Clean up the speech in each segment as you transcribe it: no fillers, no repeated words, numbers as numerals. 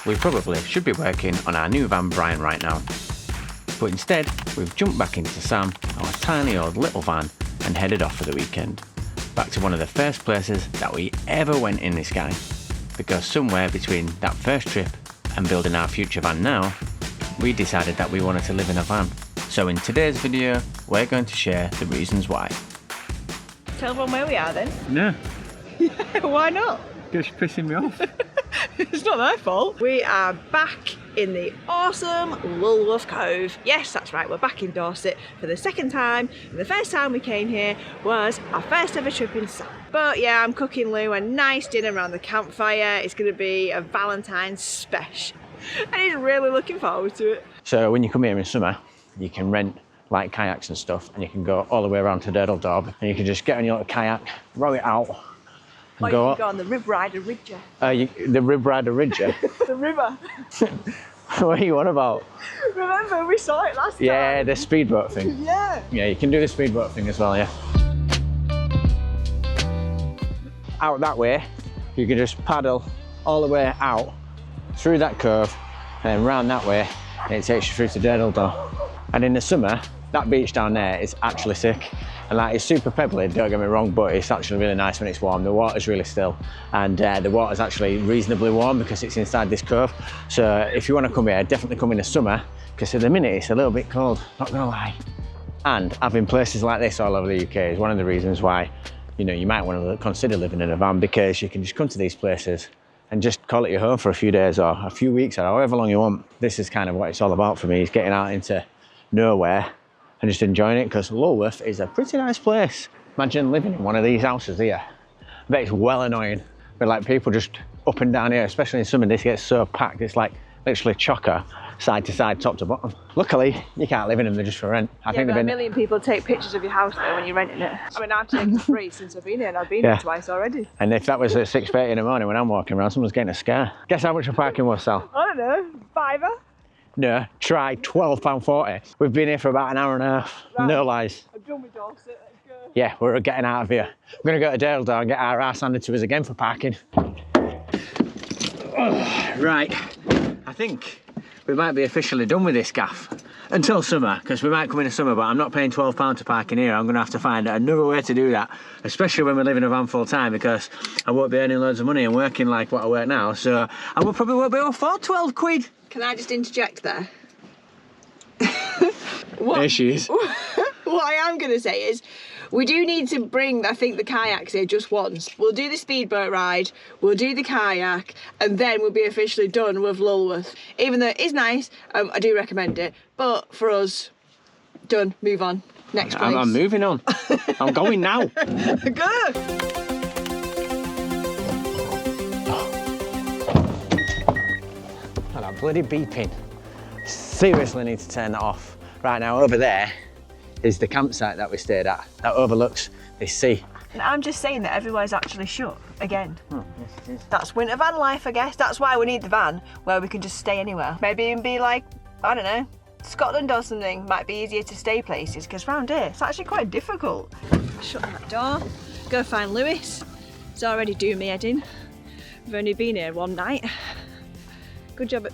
we probably should be working on our new van Brian right now. But instead, we've jumped back into Sam, our tiny old little van, and headed off for the weekend. Back to one of the first places that we ever went in this guy. Because somewhere between that first trip and building our future van now, we decided that we wanted to live in a van. So in today's video, we're going to share the reasons why. Tell everyone where we are then. No. Why not? Just pissing me off. It's not their fault. We are back in the awesome Lulworth Cove. Yes, that's right, we're back in Dorset for the second time. And the first time we came here was our first ever trip in Sam. But yeah, I'm cooking Lou a nice dinner around the campfire. It's going to be a Valentine's special. And he's really looking forward to it. So when you come here in summer, you can rent like kayaks and stuff, and you can go all the way around to Durdledorp, and you can just get on your little kayak, row it out, and or go you up. can go on the Rib Rider Ridger. The Rib Rider Ridger? The river. What are you on about? Remember, we saw it last time. Yeah, the speedboat thing. Yeah. Yeah, you can do the speedboat thing as well, yeah. Out that way, you can just paddle all the way out through that cove and then round that way, and it takes you through to Durdledorp. And in the summer, that beach down there is actually sick. And like, it's super pebbly, don't get me wrong, but it's actually really nice when it's warm. The water's really still, and the water's actually reasonably warm because it's inside this cove. So if you want to come here, definitely come in the summer, because at the minute it's a little bit cold, not gonna lie. And having places like this all over the UK is one of the reasons why, you know, you might want to consider living in a van, because you can just come to these places and just call it your home for a few days or a few weeks or however long you want. This is kind of what it's all about for me, is getting out into nowhere and just enjoying it, because Lulworth is a pretty nice place. Imagine living in one of these houses here. I bet it's well annoying, but like people just up and down here, especially in summer, this gets so packed. It's like literally chocker, side to side, top to bottom. Luckily, you can't live in them, they're just for rent. I think a million people take pictures of your house though when you're renting it. I mean, I've taken 3 since I've been here, and I've been here twice already. And if that was at 6:30 in the morning when I'm walking around, someone's getting a scare. Guess how much a parking was, Sal? I don't know, £5. No, try £12.40. We've been here for about an hour and a half. Right. No lies. I'm done with Dorset, let's go. Yeah, we're getting out of here. We're gonna go to Durdledorp and get our arse handed to us again for parking. Oh, right, I think we might be officially done with this gaff. Until summer, because we might come in the summer, but I'm not paying £12 to park in here. I'm gonna have to find another way to do that, especially when we live in a van full time, because I won't be earning loads of money and working like what I work now, so I will probably won't be able to afford 12 quid. Can I just interject there? There she is. What I am going to say is, we do need to bring, I think, the kayaks here just once. We'll do the speedboat ride, we'll do the kayak, and then we'll be officially done with Lulworth. Even though it is nice, I do recommend it, but for us, done, move on. Next place. I'm moving on. I'm going now. Go! That bloody beeping. Seriously need to turn that off. Right now, over there is the campsite that we stayed at, that overlooks this sea. And I'm just saying that everywhere's actually shut again. Oh, yes, it is. That's winter van life, I guess. That's why we need the van, where we can just stay anywhere. Maybe even be like, I don't know, Scotland or something. Might be easier to stay places, because round here it's actually quite difficult. Shut that door, go find Lewis. He's already doing me head in. We've only been here one night. Good job at...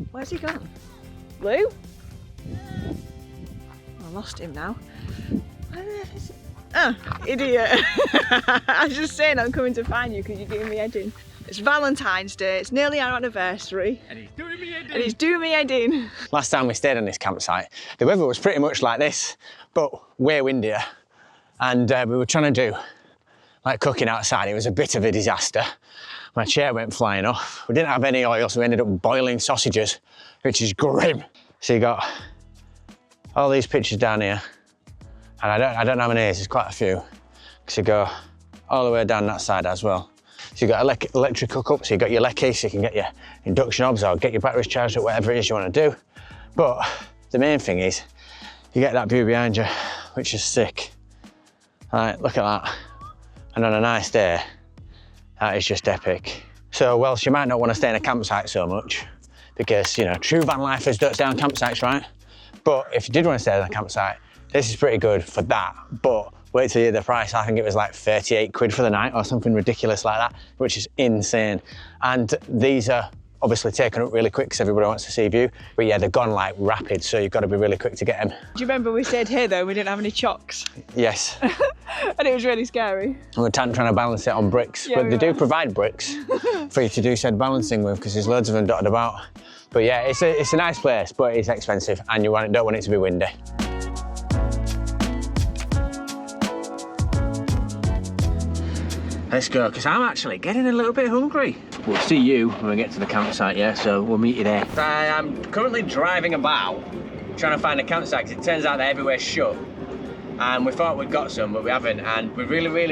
Where's he gone? Lou? I lost him now. Where the hell is it? Oh, idiot. I was just saying I'm coming to find you because you're doing me head in. It's Valentine's Day, it's nearly our anniversary. And he's doing me head in. And he's doing me head in. Last time we stayed on this campsite, the weather was pretty much like this, but way windier. And we were trying to do like cooking outside. It was a bit of a disaster. My chair went flying off. We didn't have any oil, so we ended up boiling sausages, which is grim. So you got all these pictures down here, and I don't know how many there's quite a few, because you go all the way down that side as well. So you've got electric hookup, so you've got your lecky, so you can get your induction hobs or get your batteries charged or whatever it is you want to do. But the main thing is, you get that view behind you, which is sick. All right, look at that. And on a nice day, that is just epic. So, whilst you might not want to stay in a campsite so much, because, you know, true van lifers don't stay on campsites, right? But if you did want to stay on a campsite, this is pretty good for that. But wait till you hear the price. I think it was like 38 quid for the night or something ridiculous like that, which is insane. And these are obviously taken up really quick because everybody wants to see view. But yeah, they're gone like rapid, so you've got to be really quick to get them. Do you remember we stayed here though, we didn't have any chocks? Yes. And it was really scary. We're trying to balance it on bricks, but they do provide bricks for you to do said balancing with, because there's loads of them dotted about. But yeah, it's a nice place, but it's expensive, and you don't want it to be windy. Let's go, because I'm actually getting a little bit hungry. We'll see you when we get to the campsite, yeah? So we'll meet you there. I am currently driving about, trying to find a campsite, because it turns out that everywhere's shut. And we thought we'd got some, but we haven't. And we really want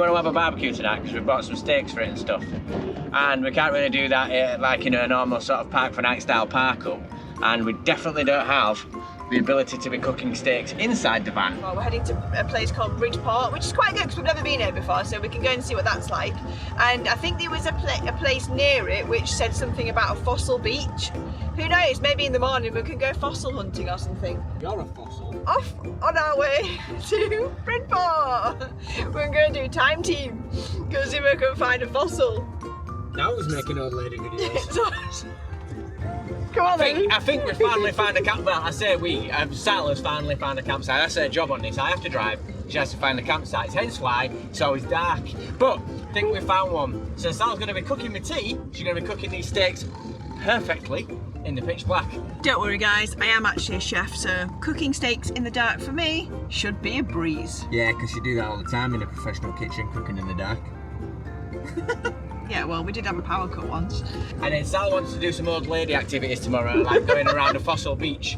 to have a barbecue tonight, because we've bought some steaks for it and stuff. And we can't really do that like in a normal sort of park for night style park up. And we definitely don't have the ability to be cooking steaks inside the van. Well, we're heading to a place called Bridgeport, which is quite good because we've never been here before, so we can go and see what that's like. And I think there was a place near it which said something about a fossil beach. Who knows, maybe in the morning we can go fossil hunting or something. You're a fossil. Off on our way to Bridgeport. We're going to do time team, go see if we can find a fossil. Now who's making old lady videos? Come on then. I think we finally found a camp. Well, I say we. Sal's finally found a campsite. That's her job on this. I have to drive. She has to find the campsites. Hence why it's always dark. But I think we found one. So Sal's going to be cooking the tea. She's going to be cooking these steaks perfectly in the pitch black. Don't worry, guys. I am actually a chef, so cooking steaks in the dark for me should be a breeze. Yeah, because you do that all the time in a professional kitchen, cooking in the dark. Yeah, well, we did have a power cut once. And then Sal wants to do some old lady activities tomorrow, like going around a fossil beach.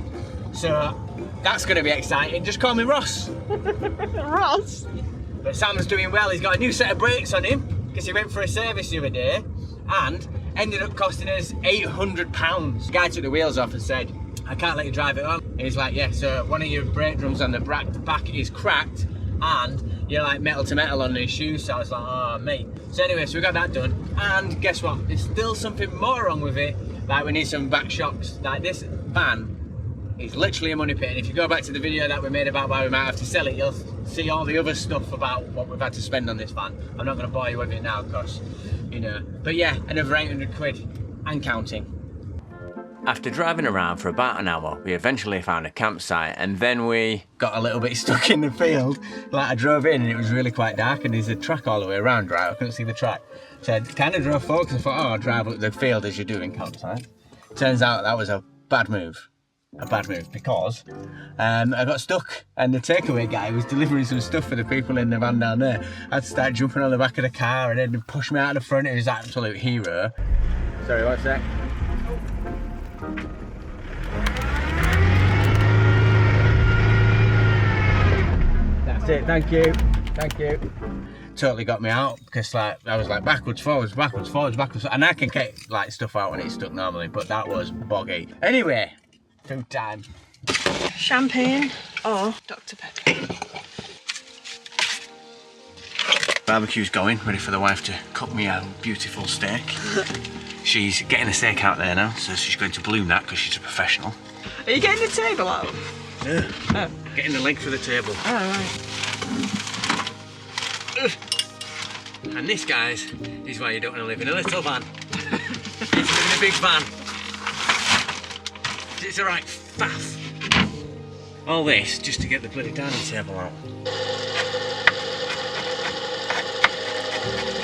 So that's going to be exciting. Just call me Ross. Ross? But Sam's doing well. He's got a new set of brakes on him because he went for a service the other day and ended up costing us £800. The guy took the wheels off and said, I can't let you drive it home. And he's like, yeah, so one of your brake drums on the back is cracked and you're like metal to metal on these shoes. So I was like, oh mate. So anyway, so we got that done. And guess what? There's still something more wrong with it. Like we need some back shocks. Like this van is literally a money pit. And if you go back to the video that we made about why we might have to sell it, you'll see all the other stuff about what we've had to spend on this van. I'm not going to bore you with it now, because, you know. But yeah, another 800 quid and counting. After driving around for about an hour, we eventually found a campsite, and then we got a little bit stuck in the field. Like I drove in and it was really quite dark, and there's a track all the way around, right? I couldn't see the track. So I kind of drove forward because I thought, oh, I'll drive up the field as you do in campsite. Turns out that was a bad move. Because I got stuck, and the takeaway guy was delivering some stuff for the people in the van down there. I had to start jumping on the back of the car and then push me out of the front. It was an absolute hero. Sorry, one sec. That's it, thank you. Totally got me out because like I was like backwards, forwards, and I can get like stuff out when it's stuck normally, but that was boggy. Anyway, food time. Champagne or Dr. Pepper. Barbecue's going, ready for the wife to cook me a beautiful steak. She's getting the steak out there now, so she's going to bloom that because she's a professional. Are you getting the table out? Yeah. Oh. Getting the leg for the table. Oh, right. And this, guys, is why you don't want to live in a little van. You need to live in a big van. It's a right faff. All this just to get the bloody dining table out.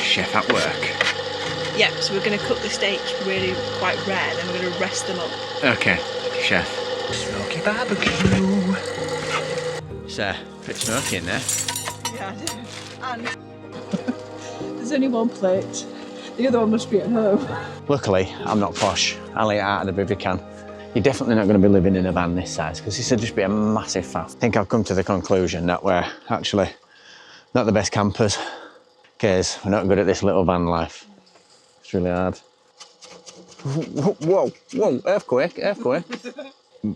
Chef at work. Yeah, so we're going to cook the steaks really quite rare, then we're going to rest them up. Okay, chef. Smoky barbecue. It's pretty smoky in there. Yeah, I do. And there's only one plate. The other one must be at home. Luckily, I'm not posh. I'll eat out of the bivvy can. You're definitely not going to be living in a van this size because this would just be a massive faff. I think I've come to the conclusion that we're actually not the best campers because we're not good at this little van life. It's really hard. Whoa, earthquake.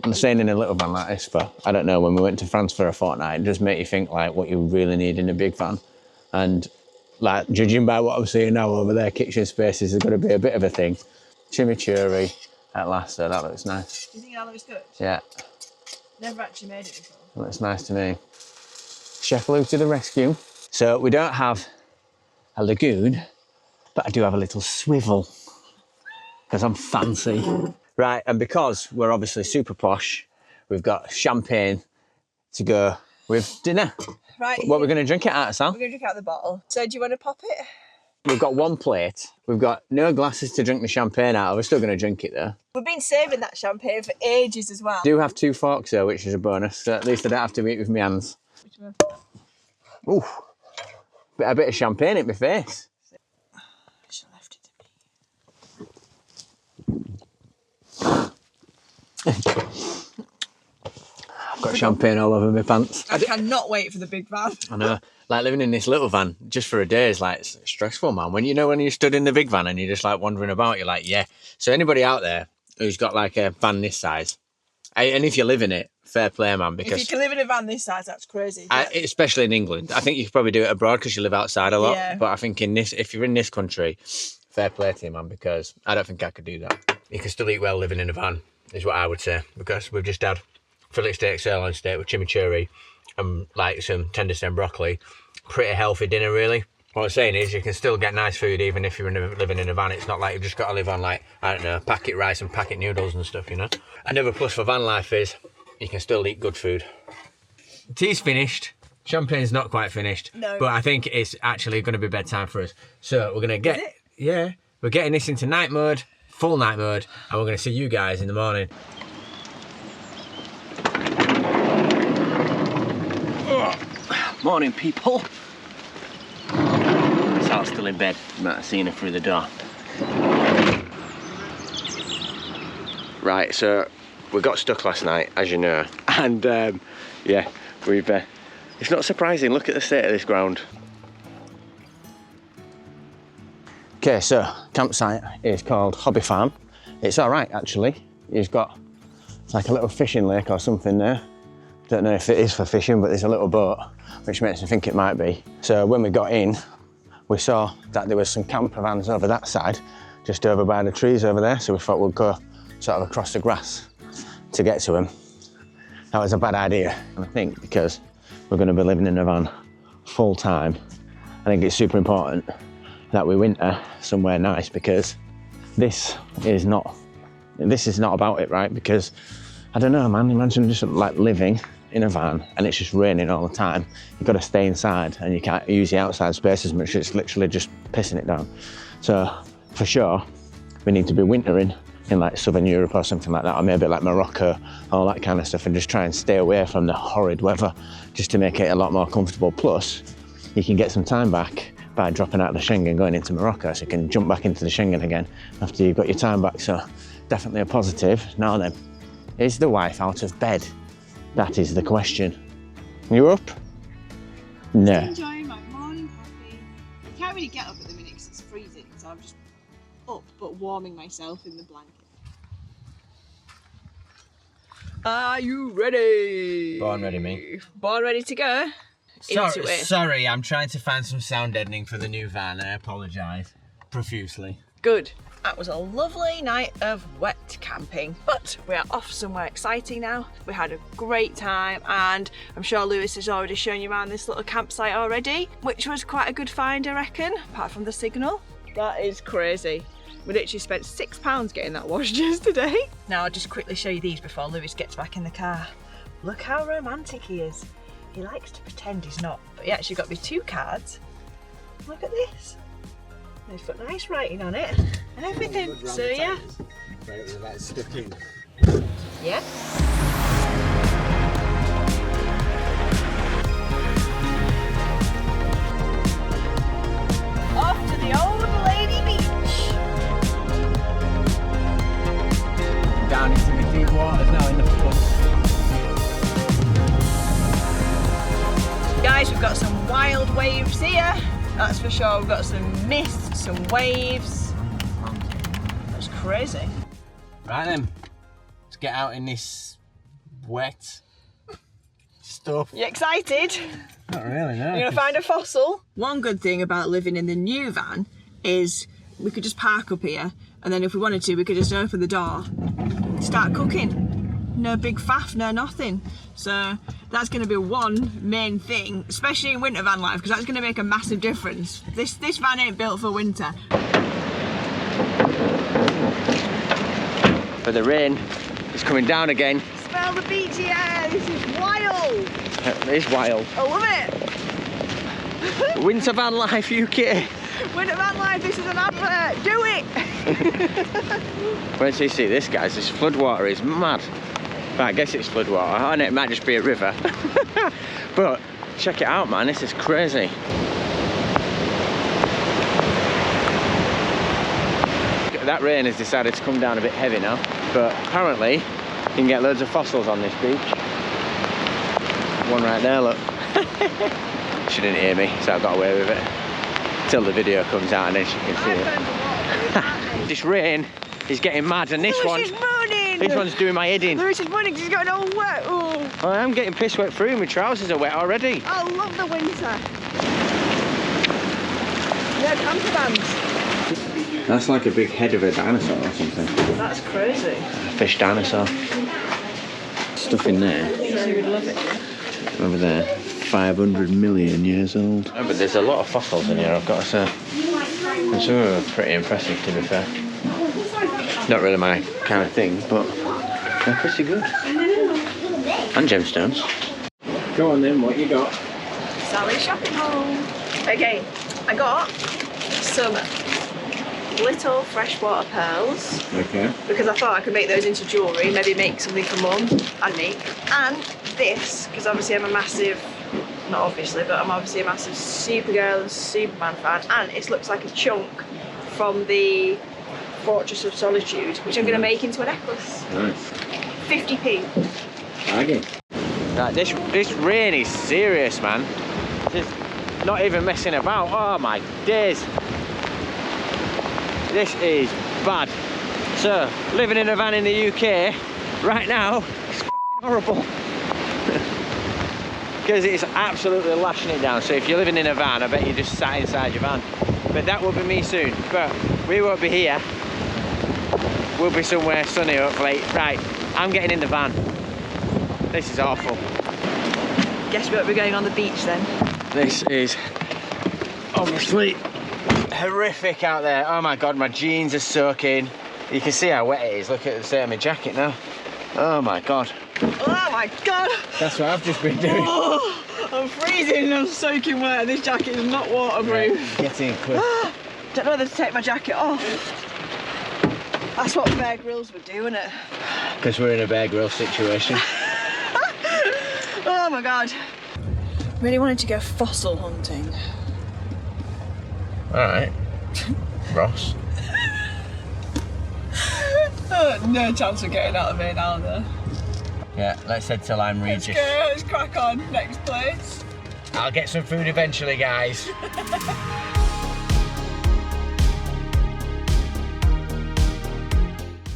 I'm staying in a little van like this for, I don't know, when we went to France for a fortnight, it does make you think like what you really need in a big van. And like, judging by what I'm seeing now over there, kitchen spaces are going to be a bit of a thing. Chimichurri at last, so that looks nice. Do you think that looks good? Yeah. Never actually made it before. That looks nice to me. Chef Lou to the rescue. So we don't have a lagoon, but I do have a little swivel because I'm fancy. Right, and because we're obviously super posh, we've got champagne to go with dinner. Right. What we're going to drink it out, Sal? We're going to drink out the bottle. So do you want to pop it? We've got one plate. We've got no glasses to drink the champagne out of. We're still going to drink it though. We've been saving that champagne for ages as well. I do have 2 forks though, which is a bonus. So at least I don't have to eat with my hands. Which one? Ooh, a bit of champagne in my face. She left it to me. I've got champagne all over my pants. I cannot wait for the big van. I know. Like living in this little van just for a day is like stressful, man. When you stood in the big van and you're just like wandering about, you're like, yeah. So anybody out there who's got like a van this size, and if you live in it, fair play, man. Because if you can live in a van this size, that's crazy. Especially in England. I think you could probably do it abroad because you live outside a lot. Yeah. But I think if you're in this country, fair play to you, man, because I don't think I could do that. You can still eat well living in a van, is what I would say, because we've just had fillet steak, sirloin steak with chimichurri and like some tender stem broccoli. Pretty healthy dinner, really. What I'm saying is you can still get nice food even if you're living in a van. It's not like you've just got to live on like, I don't know, packet rice and packet noodles and stuff, you know. Another plus for van life is you can still eat good food. Tea's finished. Champagne's not quite finished. No. But I think it's actually going to be bedtime for us. So we're going to get... Is it? Yeah. We're getting this into night mode, full night mode, and we're going to see you guys in the morning. Morning, people. Sal's still in bed. You might have seen her through the door. Right, so we got stuck last night, as you know, and yeah, we've. It's not surprising. Look at the state of this ground. Okay, so campsite is called Hobby Farm. It's all right, actually. You've got like a little fishing lake or something there. Don't know if it is for fishing, but there's a little boat, which makes me think it might be. So when we got in, we saw that there was some camper vans over that side, just over by the trees over there. So we thought we'd go sort of across the grass to get to them. That was a bad idea, and I think because we're going to be living in a van full time, I think it's super important that we winter somewhere nice, because this is not about it, right? Because I don't know, man, imagine just like living in a van and it's just raining all the time. You've got to stay inside and you can't use the outside space as much. It's literally just pissing it down. So for sure, we need to be wintering in like Southern Europe or something like that, or maybe like Morocco, all that kind of stuff, and just try and stay away from the horrid weather just to make it a lot more comfortable. Plus, you can get some time back by dropping out of the Schengen, going into Morocco, so you can jump back into the Schengen again after you've got your time back. So definitely a positive. Now then, is the wife out of bed? That is the question. You up? No. I'm enjoying my morning coffee. I can't really get up at the minute because it's freezing, so I'm just up but warming myself in the blanket. Are you ready? Born ready, mate. Born ready to go? Sorry, I'm trying to find some sound deadening for the new van. I apologise profusely. Good. That was a lovely night of wet camping, but we are off somewhere exciting now. We had a great time, and I'm sure Lewis has already shown you around this little campsite already, which was quite a good find, I reckon, apart from the signal. That is crazy. We literally spent £6 getting that washed yesterday. Now I'll just quickly show you these before Lewis gets back in the car. Look how romantic he is. He likes to pretend he's not, but he actually got me 2 cards. Look at this. They've got nice writing on it and everything. So yeah. Right, stuck in. Yeah. Off to the old lady beach. Down into the deep waters now in the front. Guys, we've got some wild waves here. That's for sure. We've got some mist, some waves. That's crazy. Right then, let's get out in this wet stuff. You excited? Not really, no. You're gonna find a fossil. One good thing about living in the new van is we could just park up here, and then if we wanted to, we could just open the door, start cooking. No big faff, no nothing. So That's going to be one main thing, especially in winter van life, because that's going to make a massive difference. This van ain't built for winter. But the rain is coming down again. Smell the beachy air, this is wild. It is wild. I love it. Winter van life UK. Winter van life, this is an advert, do it. Wait till you see this, guys, this floodwater is mad. But I guess it's floodwater, and it might just be a river. But check it out, man, this is crazy. That rain has decided to come down a bit heavy now, but apparently you can get loads of fossils on this beach. One right there, look. She didn't hear me, so I got away with it. Till the video comes out and then she can see it. This rain is getting mad, and this one's doing my head in. Lewis is moaning because he's going all wet. Oh. I am getting piss wet through, my trousers are wet already. I love the winter. Yeah, campervans. That's like a big head of a dinosaur or something. That's crazy. A fish dinosaur. Stuff in there. You would love it. Over there, 500 million years old. Oh, but there's a lot of fossils in here, I've got to say. And some of them are pretty impressive, to be fair. Not really my kind of thing, but they're pretty good. And gemstones. Go on then, what you got? Sally's shopping haul. Okay, I got some little freshwater pearls. Okay. Because I thought I could make those into jewellery, maybe make something for Mum and me. And this, because obviously I'm a massive, not obviously, but I'm obviously a massive Supergirl and Superman fan. And it looks like a chunk from the Fortress of Solitude, which I'm going to make into a necklace. Nice. 50p. Aggie. Right, this rain is serious, man. It's not even messing about. Oh my days. This is bad. So, living in a van in the UK right now is horrible. Because it's absolutely lashing it down. So if you're living in a van, I bet you just sat inside your van. But that will be me soon. But we won't be here. We'll be somewhere sunny, hopefully. Right, I'm getting in the van. This is awful. Guess we won't be going on the beach then. This is obviously horrific out there. Oh my God, my jeans are soaking. You can see how wet it is. Look at the state of my jacket now. Oh my God. Oh my God. That's what I've just been doing. Oh, I'm freezing and I'm soaking wet. This jacket is not waterproof. Right, get in quick. Don't know whether to take my jacket off. That's what Bear Grylls would do, isn't it? Because we're in a Bear Grylls situation. Oh my God. Really wanted to go fossil hunting. Alright. Ross. No chance of getting out of here now though. Yeah, let's head to Lyme Regis. Let's go, let's crack on. Next place. I'll get some food eventually, guys.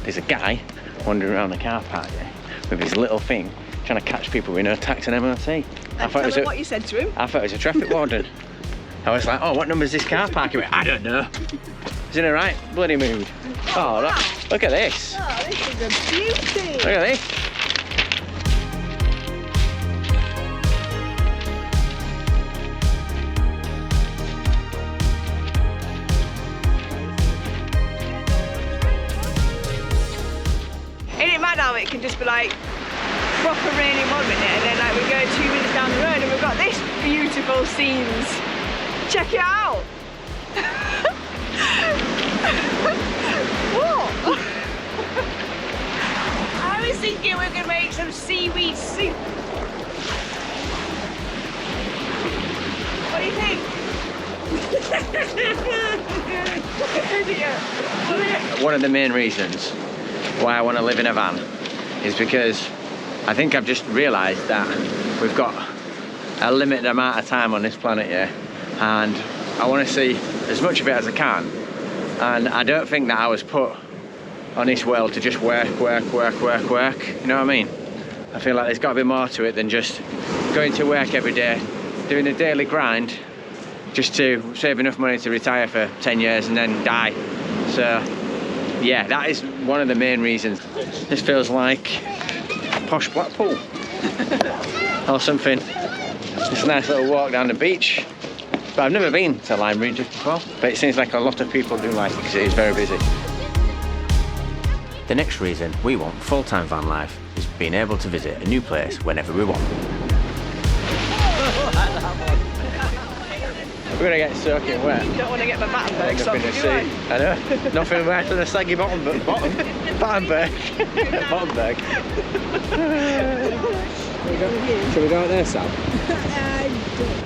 There's a guy wandering around the car park here with his little thing trying to catch people with no tax and MOT. Tell him what you said to him. I thought it was a traffic warden. I was like, oh, what number is this car park? He went, I don't know. He's in a right bloody mood. Oh, look at this. Oh, this is a beauty. Look at this. Ain't it mad how it can just be like proper rainy 1 minute and then like we go 2 minutes down the road and we've got this beautiful scenes. Check it out. What? I was thinking we could make some seaweed soup. What do you think? One of the main reasons why I want to live in a van is because I think I've just realised that we've got a limited amount of time on this planet here, and I want to see as much of it as I can. And I don't think that I was put on this world to just work. You know what I mean? I feel like there's got to be more to it than just going to work every day, doing a daily grind, just to save enough money to retire for 10 years and then die. So yeah, that is one of the main reasons. This feels like posh Blackpool. or something. It's a nice little walk down the beach. But I've never been to Lyme Regis before, but it seems like a lot of people do like it because it is very busy. The next reason we want full-time van life is being able to visit a new place whenever we want. We're going to get soaking wet. You don't want to get my Battenberg soaked, do you? I know. Nothing worse than a saggy Battenberg. Battenberg. Shall we go out there, Sam?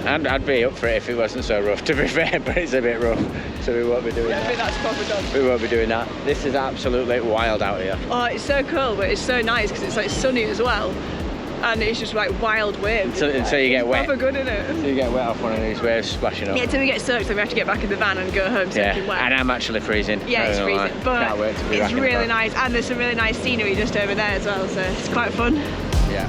I'd be up for it if it wasn't so rough, to be fair, but it's a bit rough, so we won't be doing that. I think that's proper done. We won't be doing that. This is absolutely wild out here. Oh, it's so cool, but it's so nice because it's like sunny as well. And it's just like wild waves. Until you get wet. Proper good, isn't it? Until you get wet off one of these waves splashing up. Yeah, until we get soaked, then we have to get back in the van and go home soaking wet. And I'm actually freezing. Yeah, it's freezing, but can't wait to be it's really nice, and there's some really nice scenery just over there as well, so it's quite fun. Yeah.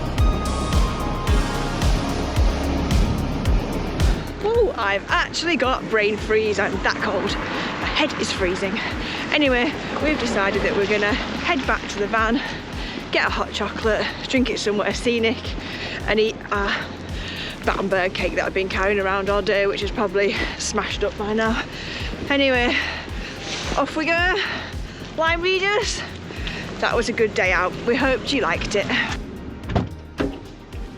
Oh, I've actually got brain freeze. I'm that cold. My head is freezing. Anyway, we've decided that we're gonna head back to the van, get a hot chocolate, drink it somewhere scenic, and eat our Battenberg cake that I've been carrying around all day, which is probably smashed up by now. Anyway, off we go. Lyme Regis. That was a good day out. We hoped you liked it.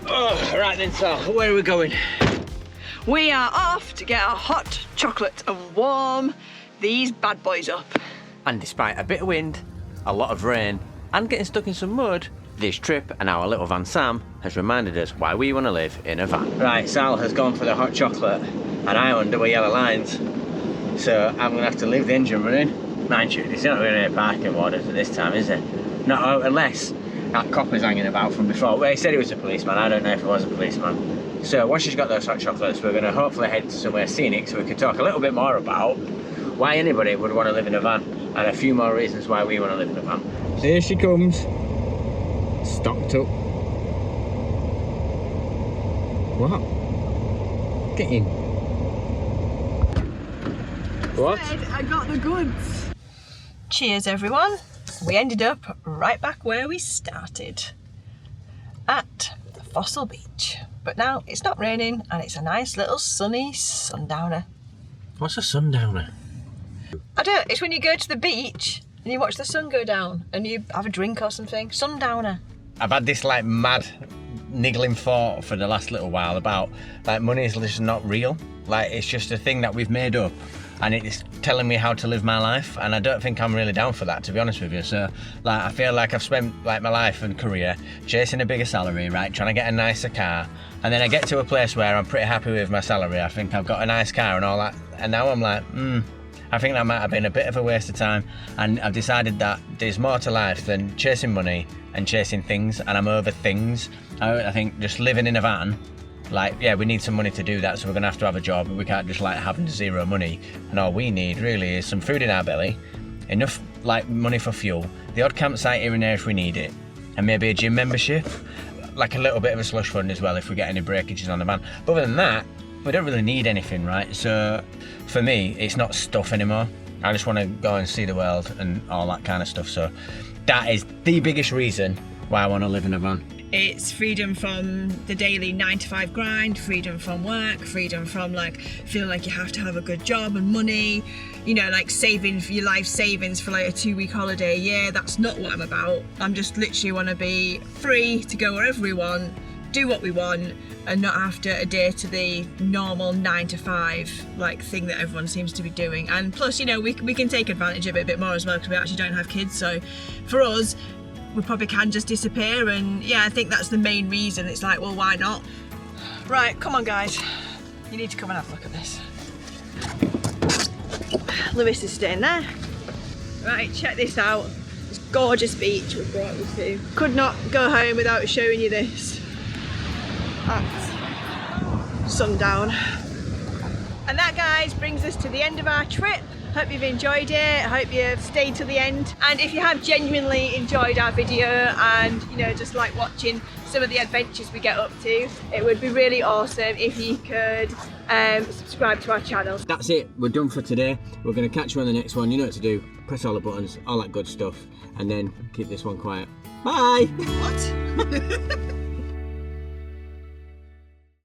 Oh, right then, so where are we going? We are off to get a hot chocolate and warm these bad boys up. And despite a bit of wind, a lot of rain, and getting stuck in some mud, this trip and our little van Sam has reminded us why we want to live in a van. Right, Sal has gone for the hot chocolate, and I want double yellow lines. So I'm going to have to leave the engine running. Mind you, there's not really any parking orders at this time, is there? No, unless that copper's hanging about from before. Well, he said he was a policeman. I don't know if he was a policeman. So once she's got those hot chocolates, we're going to hopefully head to somewhere scenic so we can talk a little bit more about why anybody would want to live in a van, and a few more reasons why we want to live in a van. Here she comes, stocked up. What? Get in. What? I got the goods. Cheers, everyone. We ended up right back where we started, at the Fossil Beach. But now it's not raining and it's a nice little sunny sundowner. What's a sundowner? I don't, it's when you go to the beach and you watch the sun go down and you have a drink or something. Sundowner. I've had this like mad niggling thought for the last little while about like money is just not real. Like it's just a thing that we've made up and it's telling me how to live my life, and I don't think I'm really down for that, to be honest with you. So like I feel like I've spent like my life and career chasing a bigger salary, right, trying to get a nicer car, and then I get to a place where I'm pretty happy with my salary. I think I've got a nice car and all that, and now I'm like, I think that might have been a bit of a waste of time, and I've decided that there's more to life than chasing money and chasing things, and I'm over things. I think just living in a van, like, yeah, we need some money to do that, so we're gonna have to have a job. We can't just like having zero money, and all we need really is some food in our belly, enough like money for fuel, the odd campsite here and there if we need it, and maybe a gym membership, like a little bit of a slush fund as well if we get any breakages on the van. But other than that, we don't really need anything, right? So for me, it's not stuff anymore. I just want to go and see the world and all that kind of stuff. So that is the biggest reason why I want to live in a van. It's freedom from the daily 9-to-5 grind, freedom from work, freedom from like feeling like you have to have a good job and money, you know, like saving for your life savings for like a 2-week holiday a year. That's not what I'm about. I'm just literally want to be free to go wherever we want, do what we want, and not after adhere to the normal 9-to-5 like thing that everyone seems to be doing. And plus, you know, we can take advantage of it a bit more as well because we actually don't have kids. So for us, we probably can just disappear, and yeah, I think that's the main reason. It's like, well, why not? Right, come on guys, you need to come and have a look at this. Lewis is staying there. Right, check this out. This gorgeous beach we brought you to. Could not go home without showing you this. At sundown. And that, guys, brings us to the end of our trip. Hope you've enjoyed it. Hope you've stayed till the end. And if you have genuinely enjoyed our video and, you know, just like watching some of the adventures we get up to, it would be really awesome if you could subscribe to our channel. That's it. We're done for today. We're going to catch you on the next one. You know what to do. Press all the buttons, all that good stuff, and then keep this one quiet. Bye. What?